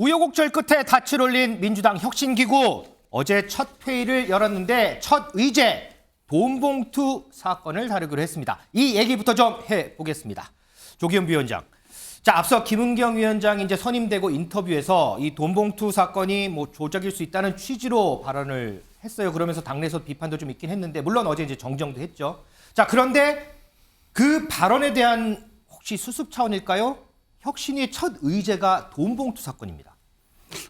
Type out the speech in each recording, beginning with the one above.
우여곡절 끝에 닻을 올린 민주당 혁신기구 어제 첫 회의를 열었는데 첫 의제 돈봉투 사건을 다루기로 했습니다. 이 얘기부터 좀 해보겠습니다. 조기현 위원장. 자, 앞서 김은경 위원장이 이제 선임되고 인터뷰에서 이 돈봉투 사건이 뭐 조작일 수 있다는 취지로 발언을 했어요. 그러면서 당내에서 비판도 좀 있긴 했는데 물론 어제 이제 정정도 했죠. 자, 그런데 그 발언에 대한 혹시 수습 차원일까요? 혁신위의 첫 의제가 돈봉투 사건입니다.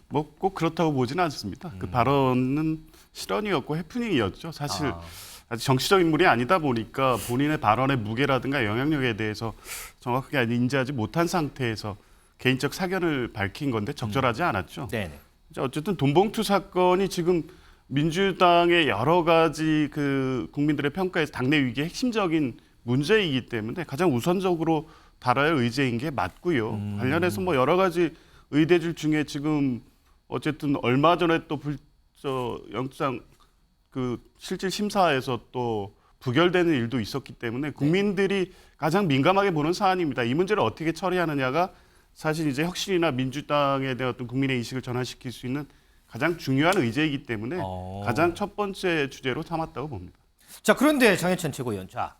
뭐 꼭 그렇다고 보지는 않습니다. 그 발언은 실언이었고 해프닝이었죠. 사실 아직 정치적 인물이 아니다 보니까 본인의 발언의 무게라든가 영향력에 대해서 정확하게 인지하지 못한 상태에서 개인적 사견을 밝힌 건데 적절하지 않았죠. 네네. 어쨌든 돈봉투 사건이 지금 민주당의 여러 가지 그 국민들의 평가에서 당내 위기의 핵심적인 문제이기 때문에 가장 우선적으로 다뤄야 할 의제인 게 맞고요. 관련해서 뭐 여러 가지 의제들 중에 지금 어쨌든 얼마 전에 또 영장 그 실질 심사에서 또 부결되는 일도 있었기 때문에 국민들이 가장 민감하게 보는 사안입니다. 이 문제를 어떻게 처리하느냐가 사실 이제 혁신이나 민주당에 대한 어떤 국민의 인식을 전환시킬 수 있는 가장 중요한 의제이기 때문에 가장 첫 번째 주제로 삼았다고 봅니다. 자, 그런데 장해찬 최고위원. 자,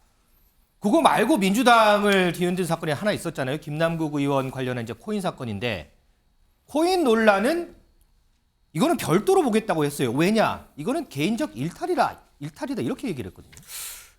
그거 말고 민주당을 뒤흔든 사건이 하나 있었잖아요. 김남국 의원 관련한 이제 코인 사건인데 코인 논란은 이거는 별도로 보겠다고 했어요. 왜냐? 이거는 개인적 일탈이다 이렇게 얘기를 했거든요.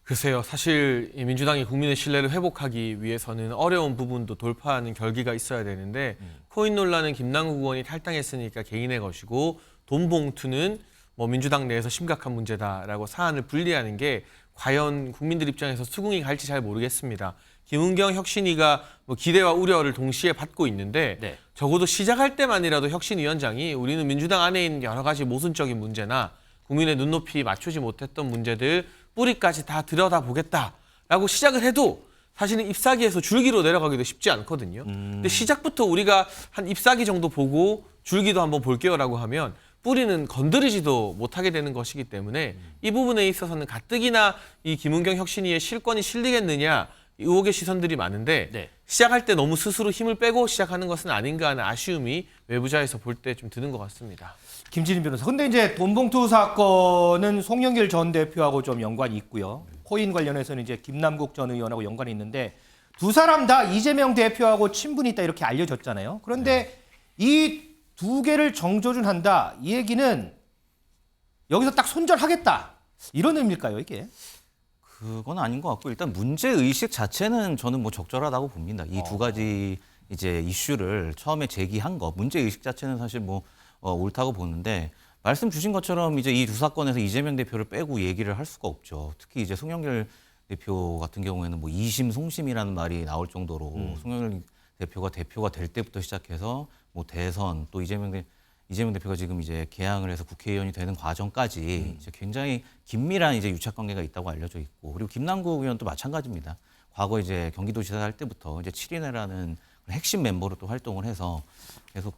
글쎄요. 사실 민주당이 국민의 신뢰를 회복하기 위해서는 어려운 부분도 돌파하는 결기가 있어야 되는데 코인 논란은 김남국 의원이 탈당했으니까 개인의 것이고 돈 봉투는 뭐 민주당 내에서 심각한 문제다라고 사안을 분리하는 게 과연 국민들 입장에서 수긍이 갈지 잘 모르겠습니다. 김은경 혁신위가 뭐 기대와 우려를 동시에 받고 있는데 네. 적어도 시작할 때만이라도 혁신위원장이 우리는 민주당 안에 있는 여러 가지 모순적인 문제나 국민의 눈높이 맞추지 못했던 문제들 뿌리까지 다 들여다보겠다라고 시작을 해도 사실은 잎사귀에서 줄기로 내려가기도 쉽지 않거든요. 근데 시작부터 우리가 한 잎사귀 정도 보고 줄기도 한번 볼게요라고 하면 뿌리는 건드리지도 못하게 되는 것이기 때문에 이 부분에 있어서는 가뜩이나 이 김은경 혁신위의 실권이 실리겠느냐 의혹의 시선들이 많은데 네. 시작할 때 너무 스스로 힘을 빼고 시작하는 것은 아닌가 하는 아쉬움이 외부자에서 볼 때 좀 드는 것 같습니다. 김진인 변호사. 근데 이제 돈봉투 사건은 송영길 전 대표하고 좀 연관이 있고요. 코인 관련해서는 이제 김남국 전 의원하고 연관이 있는데 두 사람 다 이재명 대표하고 친분이 있다 이렇게 알려졌잖아요. 그런데 이 두 개를 정조준한다. 이 얘기는 여기서 딱 손절하겠다. 이런 의미일까요, 이게? 그건 아닌 것 같고 일단 문제 의식 자체는 저는 뭐 적절하다고 봅니다. 이 두 가지 이제 이슈를 처음에 제기한 거 문제 의식 자체는 사실 뭐 옳다고 보는데 말씀 주신 것처럼 이제 이 두 사건에서 이재명 대표를 빼고 얘기를 할 수가 없죠. 특히 이제 송영길 대표 같은 경우에는 뭐 이심 송심이라는 말이 나올 정도로 송영길 대표가 될 때부터 시작해서 뭐 대선 또 이재명 대표가 지금 이제 개항을 해서 국회의원이 되는 과정까지 이제 굉장히 긴밀한 이제 유착 관계가 있다고 알려져 있고 그리고 김남국 의원도 마찬가지입니다. 과거 이제 경기도지사 할 때부터 이제 7인회라는 핵심 멤버로 또 활동을 해서 계속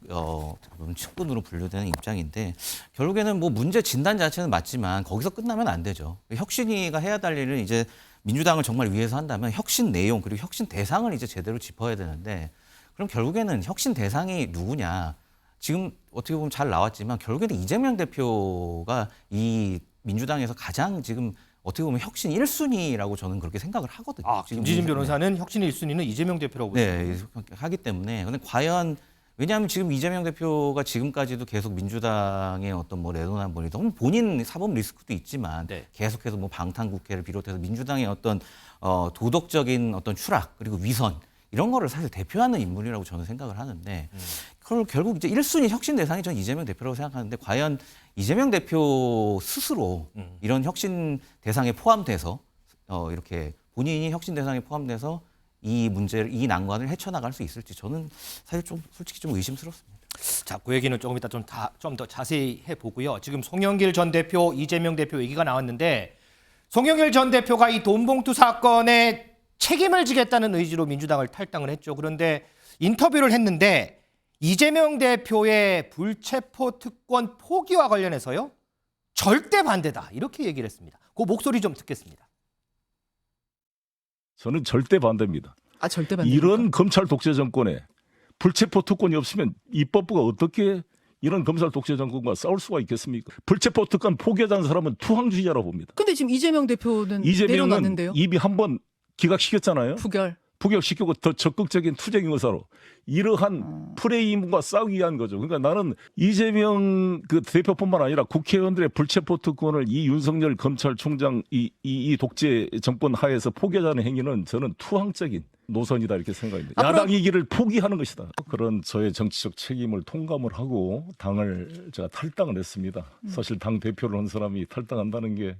측근으로 분류되는 입장인데 결국에는 뭐 문제 진단 자체는 맞지만 거기서 끝나면 안 되죠. 혁신위가 해야 될 일은 이제 민주당을 정말 위해서 한다면 혁신 내용 그리고 혁신 대상을 이제 제대로 짚어야 되는데 그럼 결국에는 혁신 대상이 누구냐? 지금 어떻게 보면 잘 나왔지만 결국에는 이재명 대표가 이 민주당에서 가장 지금 어떻게 보면 혁신 1순위라고 저는 그렇게 생각을 하거든요. 김진인 변호사는 혁신 1순위는 이재명 대표라고 네, 하기 때문에. 근데 과연 왜냐하면 지금 이재명 대표가 지금까지도 계속 민주당의 어떤 뭐 내로남 너무 본인 사법 리스크도 있지만 네. 계속해서 뭐 방탄국회를 비롯해서 민주당의 어떤 도덕적인 어떤 추락 그리고 위선 이런 거를 사실 대표하는 인물이라고 저는 생각을 하는데 그걸 결국 이제 1순위 혁신 대상이 저는 이재명 대표라고 생각하는데 과연 이재명 대표 스스로 이런 혁신 대상에 포함돼서 이렇게 본인이 혁신 대상에 포함돼서 이 문제를 이 난관을 헤쳐나갈 수 있을지 저는 사실 좀 솔직히 좀 의심스럽습니다. 자, 그 얘기는 조금 이따 좀 더 자세히 해보고요. 지금 송영길 전 대표, 이재명 대표 얘기가 나왔는데 송영길 전 대표가 이 돈봉투 사건에 책임을 지겠다는 의지로 민주당을 탈당을 했죠. 그런데 인터뷰를 했는데 이재명 대표의 불체포 특권 포기와 관련해서요. 절대 반대다. 이렇게 얘기를 했습니다. 그 목소리 좀 듣겠습니다. 저는 절대 반대입니다. 절대 반대입니까? 이런 검찰 독재 정권에 불체포 특권이 없으면 입법부가 어떻게 이런 검찰 독재 정권과 싸울 수가 있겠습니까? 불체포 특권 포기하자는 사람은 투항주의자라고 봅니다. 근데 지금 이재명 대표는 이재명은 내려놨는데요. 이미 한번 기각시켰잖아요. 부결시키고 더 적극적인 투쟁 의사로 이러한 프레임과 싸우기 위한 거죠. 그러니까 나는 이재명 그 대표뿐만 아니라 국회의원들의 불체포 특권을 이 윤석열 검찰총장 이 독재 정권 하에서 포기하자는 행위는 저는 투항적인 노선이다 이렇게 생각합니다. 야당 이기를 포기하는 것이다. 그런 저의 정치적 책임을 통감을 하고 당을 제가 탈당을 했습니다. 사실 당 대표를 한 사람이 탈당한다는 게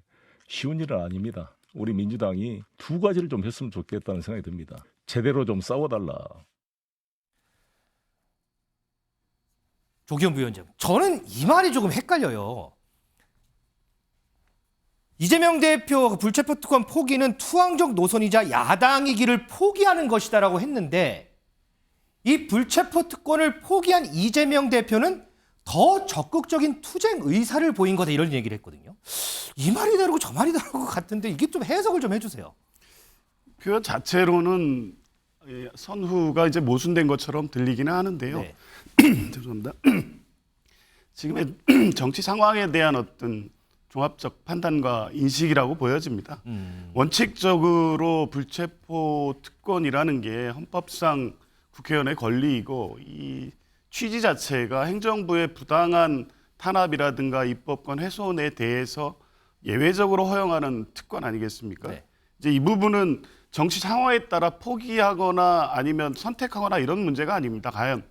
쉬운 일은 아닙니다. 우리 민주당이 두 가지를 좀 했으면 좋겠다는 생각이 듭니다. 제대로 좀 싸워달라. 조기현 부위원장, 저는 이 말이 조금 헷갈려요. 이재명 대표 불체포 특권 포기는 투항적 노선이자 야당의 길을 포기하는 것이다라고 했는데 이 불체포 특권을 포기한 이재명 대표는 더 적극적인 투쟁 의사를 보인 거다 이런 얘기를 했거든요. 이 말이 다르고 저 말이 다른 것 같은데 이게 좀 해석을 좀 해주세요. 표현 자체로는 선후가 이제 모순된 것처럼 들리기는 하는데요. 네. 죄송합니다. 지금의 정치 상황에 대한 어떤 종합적 판단과 인식이라고 보여집니다. 원칙적으로 불체포 특권이라는 게 헌법상 국회의원의 권리이고 이 취지 자체가 행정부의 부당한 탄압이라든가 입법권 훼손에 대해서 예외적으로 허용하는 특권 아니겠습니까? 네. 이제 이 부분은 정치 상황에 따라 포기하거나 아니면 선택하거나 이런 문제가 아닙니다. 과연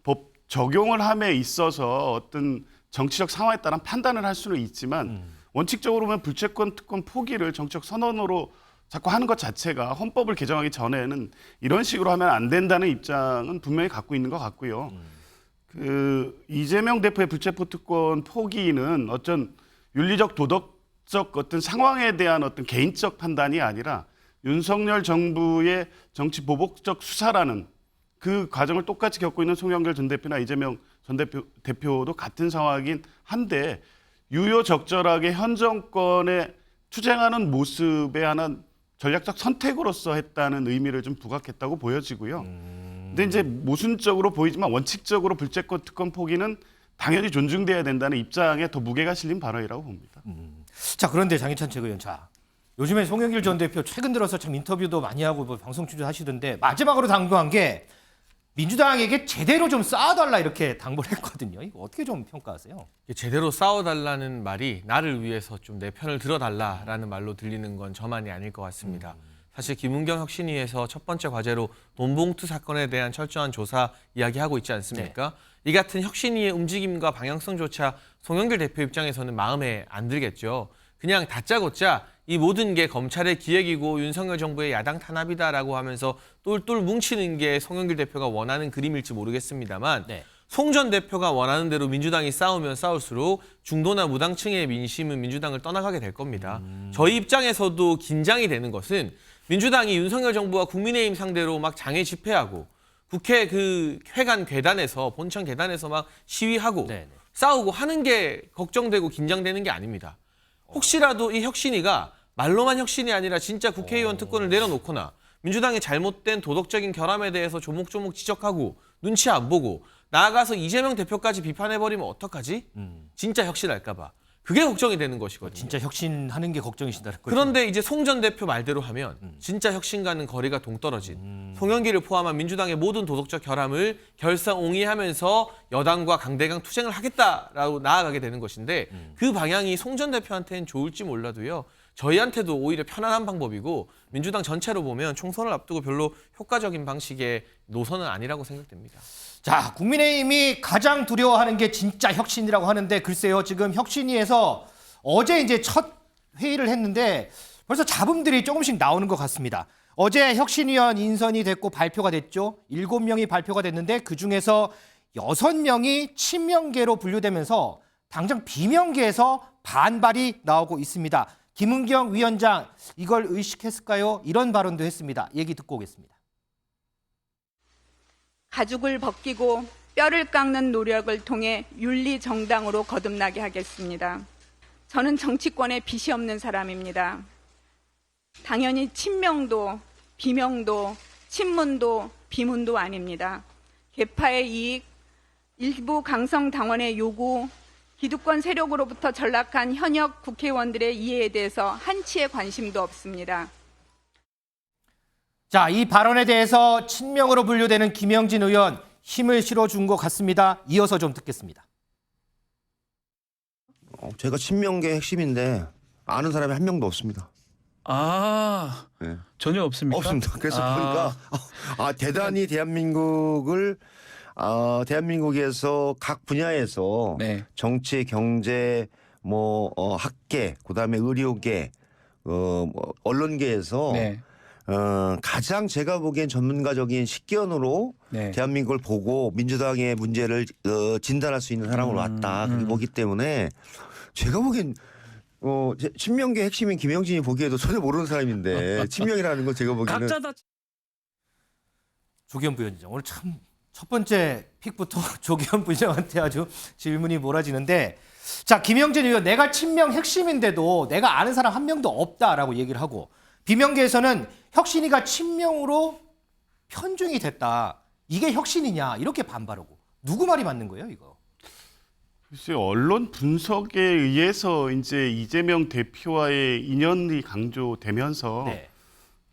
법 적용을 함에 있어서 어떤 정치적 상황에 따라 판단을 할 수는 있지만 원칙적으로 보면 불체권 특권 포기를 정치적 선언으로 자꾸 하는 것 자체가 헌법을 개정하기 전에는 이런 식으로 하면 안 된다는 입장은 분명히 갖고 있는 것 같고요. 그 이재명 대표의 불체포 특권 포기는 어떤 윤리적 도덕적 어떤 상황에 대한 어떤 개인적 판단이 아니라 윤석열 정부의 정치 보복적 수사라는 그 과정을 똑같이 겪고 있는 송영길 전 대표나 이재명 전 대표도 같은 상황이긴 한데 유효적절하게 현 정권에 투쟁하는 모습에 하는 전략적 선택으로서 했다는 의미를 좀 부각했다고 보여지고요. 근데 이제 모순적으로 보이지만 원칙적으로 불체권 특권 포기는 당연히 존중돼야 된다는 입장에 더 무게가 실린 발언이라고 봅니다. 자, 그런데 장희찬 최고위원, 자, 요즘에 송영길 전 대표 최근 들어서 참 인터뷰도 많이 하고 뭐 방송 출연하시던데 마지막으로 당부한 게 민주당에게 제대로 좀 쌓아달라 이렇게 당부를 했거든요. 이거 어떻게 좀 평가하세요? 제대로 싸워달라는 말이 나를 위해서 좀 내 편을 들어달라라는 말로 들리는 건 저만이 아닐 것 같습니다. 사실 김은경 혁신위에서 첫 번째 과제로 돈봉투 사건에 대한 철저한 조사 이야기하고 있지 않습니까? 이 같은 혁신위의 움직임과 방향성조차 송영길 대표 입장에서는 마음에 안 들겠죠. 그냥 다짜고짜 이 모든 게 검찰의 기획이고 윤석열 정부의 야당 탄압이다라고 하면서 똘똘 뭉치는 게 송영길 대표가 원하는 그림일지 모르겠습니다만 송 전 대표가 원하는 대로 민주당이 싸우면 싸울수록 중도나 무당층의 민심은 민주당을 떠나가게 될 겁니다. 저희 입장에서도 긴장이 되는 것은 민주당이 윤석열 정부와 국민의힘 상대로 막 장애 집회하고 국회 그 회관 계단에서 본청 계단에서 막 시위하고 싸우고 하는 게 걱정되고 긴장되는 게 아닙니다. 혹시라도 이 혁신위가 말로만 혁신이 아니라 진짜 국회의원 특권을 내려놓거나 민주당의 잘못된 도덕적인 결함에 대해서 조목조목 지적하고 눈치 안 보고 나아가서 이재명 대표까지 비판해버리면 어떡하지? 진짜 혁신할까 봐. 그게 걱정이 되는 것이거든요. 진짜 혁신하는 게 걱정이신다는 거죠. 그런데 이제 송 전 대표 말대로 하면 진짜 혁신과는 거리가 동떨어진 송영길을 포함한 민주당의 모든 도덕적 결함을 결사옹위하면서 여당과 강대강 투쟁을 하겠다라고 나아가게 되는 것인데 그 방향이 송 전 대표한테는 좋을지 몰라도요. 저희한테도 오히려 편안한 방법이고 민주당 전체로 보면 총선을 앞두고 별로 효과적인 방식의 노선은 아니라고 생각됩니다. 자, 국민의힘이 가장 두려워하는 게 진짜 혁신이라고 하는데 글쎄요. 지금 혁신위에서 어제 이제 첫 회의를 했는데 벌써 잡음들이 조금씩 나오는 것 같습니다. 어제 혁신위원 인선이 됐고 발표가 됐죠. 7명이 발표가 됐는데 그중에서 6명이 친명계로 분류되면서 당장 비명계에서 반발이 나오고 있습니다. 김은경 위원장 이걸 의식했을까요? 이런 발언도 했습니다. 얘기 듣고 오겠습니다. 가죽을 벗기고 뼈를 깎는 노력을 통해 윤리정당으로 거듭나게 하겠습니다. 저는 정치권에 빚이 없는 사람입니다. 당연히 친명도, 비명도, 친문도, 비문도 아닙니다. 계파의 이익, 일부 강성 당원의 요구, 기득권 세력으로부터 전락한 현역 국회의원들의 이해에 대해서 한치의 관심도 없습니다. 자, 이 발언에 대해서 친명으로 분류되는 김영진 의원 힘을 실어준 것 같습니다. 이어서 좀 듣겠습니다. 제가 친명계 핵심인데 아는 사람이 한 명도 없습니다. 아, 네. 전혀 없습니까? 없습니다. 그래서 아. 보니까 대단히 대한민국에서 각 분야에서 네. 정치, 경제, 학계, 그다음에 의료계, 언론계에서 네. 가장 제가 보기엔 전문가적인 식견으로 네. 대한민국을 보고 민주당의 문제를 진단할 수 있는 사람으로 왔다. 그렇게 보기 때문에 제가 보기엔 친명계 핵심인 김영진이 보기에도 전혀 모르는 사람인데 친명이라는 건 제가 보기에는 각자 다 조기현 부위원장 오늘 참 첫 번째 픽부터 조기현 부위원장한테 아주 질문이 몰아지는데 자 김영진 의원 내가 친명 핵심인데도 내가 아는 사람 한 명도 없다라고 얘기를 하고 비명계에서는 혁신이가 친명으로 편중이 됐다. 이게 혁신이냐 이렇게 반발하고 누구 말이 맞는 거예요 이거? 글쎄요, 언론 분석에 의해서 이제 이재명 대표와의 인연이 강조되면서 네.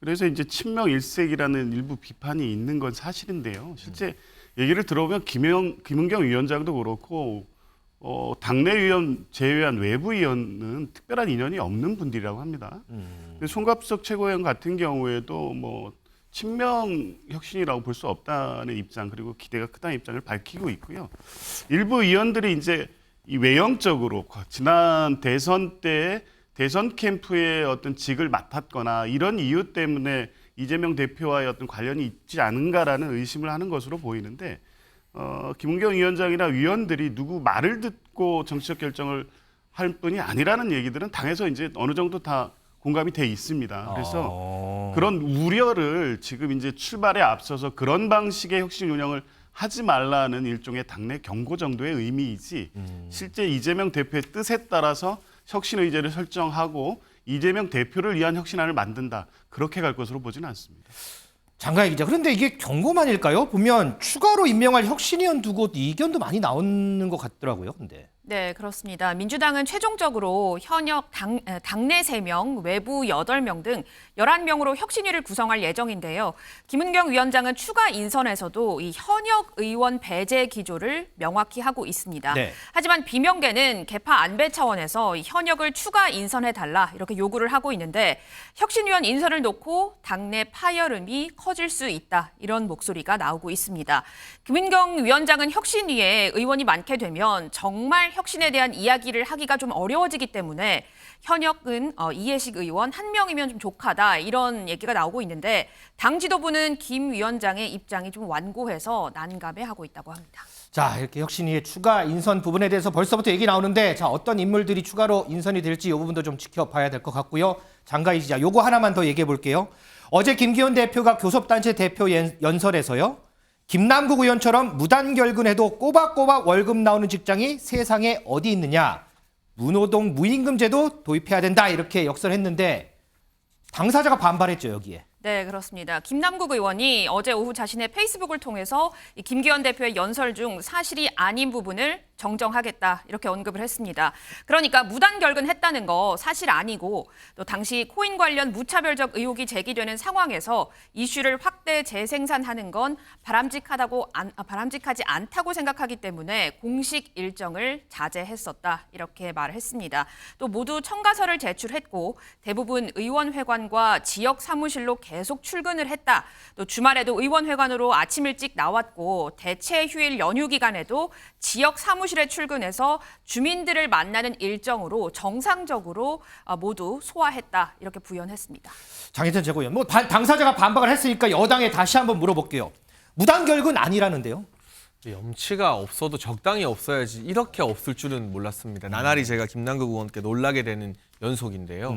그래서 이제 친명 일색이라는 일부 비판이 있는 건 사실인데요. 실제 얘기를 들어보면 김은경 위원장도 그렇고 당내위원 제외한 외부위원은 특별한 인연이 없는 분들이라고 합니다. 송갑석 최고위원 같은 경우에도 뭐 친명 혁신이라고 볼 수 없다는 입장 그리고 기대가 크다는 입장을 밝히고 있고요. 일부 의원들이 이제 이 외형적으로 지난 대선 때 대선 캠프의 어떤 직을 맡았거나 이런 이유 때문에 이재명 대표와의 어떤 관련이 있지 않은가라는 의심을 하는 것으로 보이는데 김은경 위원장이나 위원들이 누구 말을 듣고 정치적 결정을 할 뿐이 아니라는 얘기들은 당에서 이제 어느 정도 다 공감이 돼 있습니다. 그래서 그런 우려를 지금 이제 출발에 앞서서 그런 방식의 혁신 운영을 하지 말라는 일종의 당내 경고 정도의 의미이지 실제 이재명 대표의 뜻에 따라서 혁신 의제를 설정하고 이재명 대표를 위한 혁신안을 만든다. 그렇게 갈 것으로 보지는 않습니다. 장가희 기자. 그런데 이게 경고만일까요? 보면 추가로 임명할 혁신위원 두고 이견도 많이 나오는 것 같더라고요. 근데. 네, 그렇습니다. 민주당은 최종적으로 현역 당내 3명, 외부 8명 등 11명으로 혁신위를 구성할 예정인데요. 김은경 위원장은 추가 인선에서도 이 현역 의원 배제 기조를 명확히 하고 있습니다. 네. 하지만 비명계는 개파 안배 차원에서 이 현역을 추가 인선해달라 이렇게 요구를 하고 있는데 혁신위원 인선을 놓고 당내 파열음이 커질 수 있다 이런 목소리가 나오고 있습니다. 김은경 위원장은 혁신위에 의원이 많게 되면 정말 혁신에 대한 이야기를 하기가 좀 어려워지기 때문에 현역은 이해식 의원 1명이면 좀 족하다 이런 얘기가 나오고 있는데 당 지도부는 김 위원장의 입장이 좀 완고해서 난감해하고 있다고 합니다. 자, 이렇게 혁신위의 추가 인선 부분에 대해서 벌써부터 얘기 나오는데 자, 어떤 인물들이 추가로 인선이 될지 이 부분도 좀 지켜봐야 될 것 같고요. 장가희 기자, 요거 하나만 더 얘기해 볼게요. 어제 김기현 대표가 교섭단체 대표 연설에서요. 김남국 의원처럼 무단결근해도 꼬박꼬박 월급 나오는 직장이 세상에 어디 있느냐. 무노동 무임금제도 도입해야 된다 이렇게 역설했는데 당사자가 반발했죠 여기에. 네, 그렇습니다. 김남국 의원이 어제 오후 자신의 페이스북을 통해서 이 김기현 대표의 연설 중 사실이 아닌 부분을 정정하겠다 이렇게 언급을 했습니다. 그러니까 무단 결근했다는 거 사실 아니고 또 당시 코인 관련 무차별적 의혹이 제기되는 상황에서 이슈를 확대 재생산하는 건 바람직하지 않다고 생각하기 때문에 공식 일정을 자제했었다 이렇게 말을 했습니다. 또 모두 청가서를 제출했고 대부분 의원회관과 지역 사무실로 계속 출근을 했다. 또 주말에도 의원회관으로 아침 일찍 나왔고 대체 휴일 연휴 기간에도 지역 사무실에 출근해서 주민들을 만나는 일정으로 정상적으로 모두 소화했다 이렇게 부연했습니다. 장혜찬 최고위원, 뭐 당사자가 반박을 했으니까 여당에 다시 한번 물어볼게요. 무단결근 아니라는데요? 염치가 없어도 적당히 없어야지 이렇게 없을 줄은 몰랐습니다. 나날이 제가 김남국 의원께 놀라게 되는 연속인데요.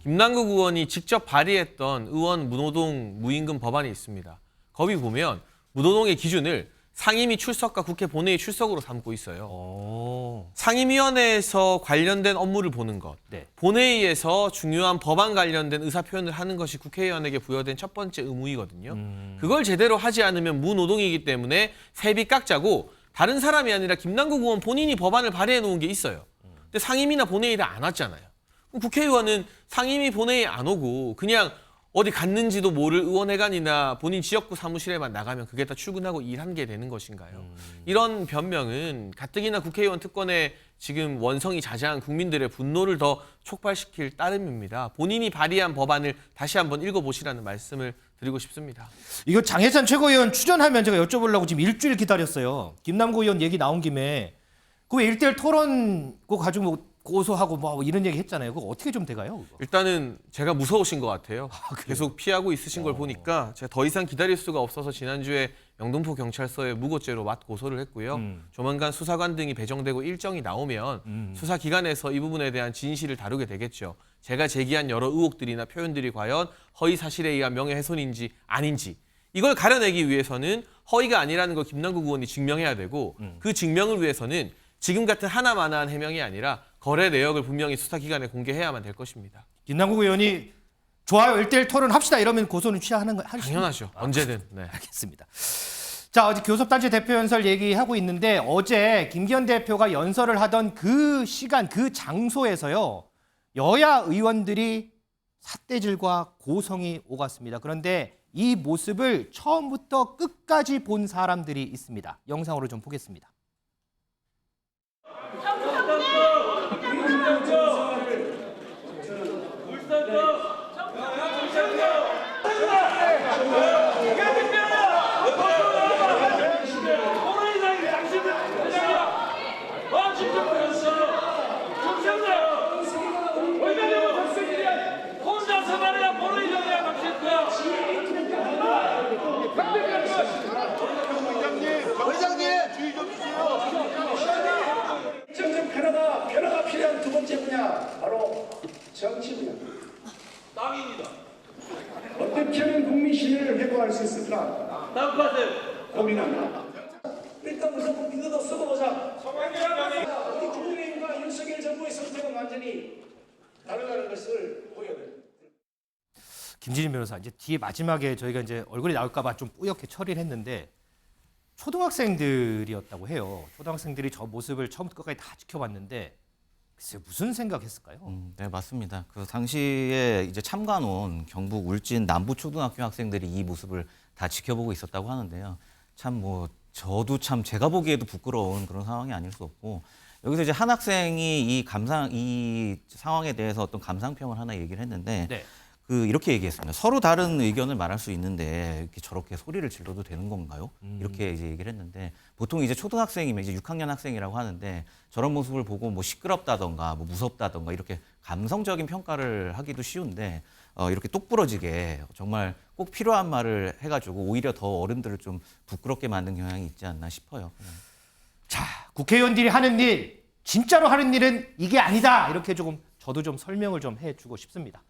김남국 의원이 직접 발의했던 의원 무노동 무임금 법안이 있습니다. 거기 보면 무노동의 기준을 상임위 출석과 국회 본회의 출석으로 삼고 있어요. 상임위원회에서 관련된 업무를 보는 것, 네. 본회의에서 중요한 법안 관련된 의사표현을 하는 것이 국회의원에게 부여된 첫 번째 의무이거든요. 그걸 제대로 하지 않으면 무노동이기 때문에 세비 깎자고 다른 사람이 아니라 김남국 의원 본인이 법안을 발의해 놓은 게 있어요. 근데 상임위나 본회의를 안 왔잖아요. 그럼 국회의원은 상임위 본회의 안 오고 그냥 어디 갔는지도 모를 의원회관이나 본인 지역구 사무실에만 나가면 그게 다 출근하고 일한 게 되는 것인가요? 이런 변명은 가뜩이나 국회의원 특권에 지금 원성이 자자한 국민들의 분노를 더 촉발시킬 따름입니다. 본인이 발의한 법안을 다시 한번 읽어보시라는 말씀을 드리고 싶습니다. 이거 장혜찬 최고위원 출연하면 제가 여쭤보려고 지금 일주일 기다렸어요. 김남국 의원 얘기 나온 김에 그 왜 1대1 토론 그거 가지고 뭐 고소하고 뭐 이런 얘기 했잖아요. 그거 어떻게 좀 돼가요? 그거? 일단은 제가 무서우신 것 같아요. 계속 피하고 있으신 걸 보니까 제가 더 이상 기다릴 수가 없어서 지난주에 영등포 경찰서에 무고죄로 맞고소를 했고요. 조만간 수사관 등이 배정되고 일정이 나오면 수사기관에서 이 부분에 대한 진실을 다루게 되겠죠. 제가 제기한 여러 의혹들이나 표현들이 과연 허위 사실에 의한 명예훼손인지 아닌지 이걸 가려내기 위해서는 허위가 아니라는 걸 김남국 의원이 증명해야 되고 그 증명을 위해서는 지금 같은 하나마나한 해명이 아니라 거래 내역을 분명히 수사기관에 공개해야만 될 것입니다. 김남국 의원이 좋아요 1대1 토론 합시다 이러면 고소는 취하는 거 당연하죠. 언제든. 네. 알겠습니다. 자, 어제 교섭단체 대표 연설 얘기하고 있는데 어제 김기현 대표가 연설을 하던 그 시간, 그 장소에서요. 여야 의원들이 삿대질과 고성이 오갔습니다. 그런데 이 모습을 처음부터 끝까지 본 사람들이 있습니다. 영상으로 좀 보겠습니다. 변화가 필요한 두 번째 분야 바로 정치 분야. 땅입니다. 어떻게 하면 국민 신뢰를 회복할 수 있을까? 땅파세 고민합니다. 일단 무조건 믿어도 써보자. 우리 국민의힘과 윤석열 정부의 선택은 완전히 다르다는 것을 보여야 됩니다. 김진인 변호사, 이제 뒤에 마지막에 저희가 이제 얼굴이 나올까봐 좀 뿌옇게 처리를 했는데 초등학생들이었다고 해요. 초등학생들이 저 모습을 처음부터 끝까지 다 지켜봤는데 글쎄 무슨 생각했을까요? 네, 맞습니다. 그 당시에 이제 참관온 경북 울진 남부초등학교 학생들이 이 모습을 다 지켜보고 있었다고 하는데요. 참 뭐 저도 참 제가 보기에도 부끄러운 그런 상황이 아닐 수 없고 여기서 이제 한 학생이 이 상황에 대해서 어떤 감상평을 하나 얘기를 했는데 네. 이렇게 얘기했습니다. 서로 다른 의견을 말할 수 있는데 이렇게 저렇게 소리를 질러도 되는 건가요? 이렇게 이제 얘기를 했는데 보통 이제 초등학생이면 이제 6학년 학생이라고 하는데 저런 모습을 보고 뭐 시끄럽다던가 뭐 무섭다던가 이렇게 감성적인 평가를 하기도 쉬운데 이렇게 똑부러지게 정말 꼭 필요한 말을 해가지고 오히려 더 어른들을 좀 부끄럽게 만든 경향이 있지 않나 싶어요. 자, 국회의원들이 하는 일, 진짜로 하는 일은 이게 아니다. 이렇게 조금 저도 좀 설명을 좀 해주고 싶습니다.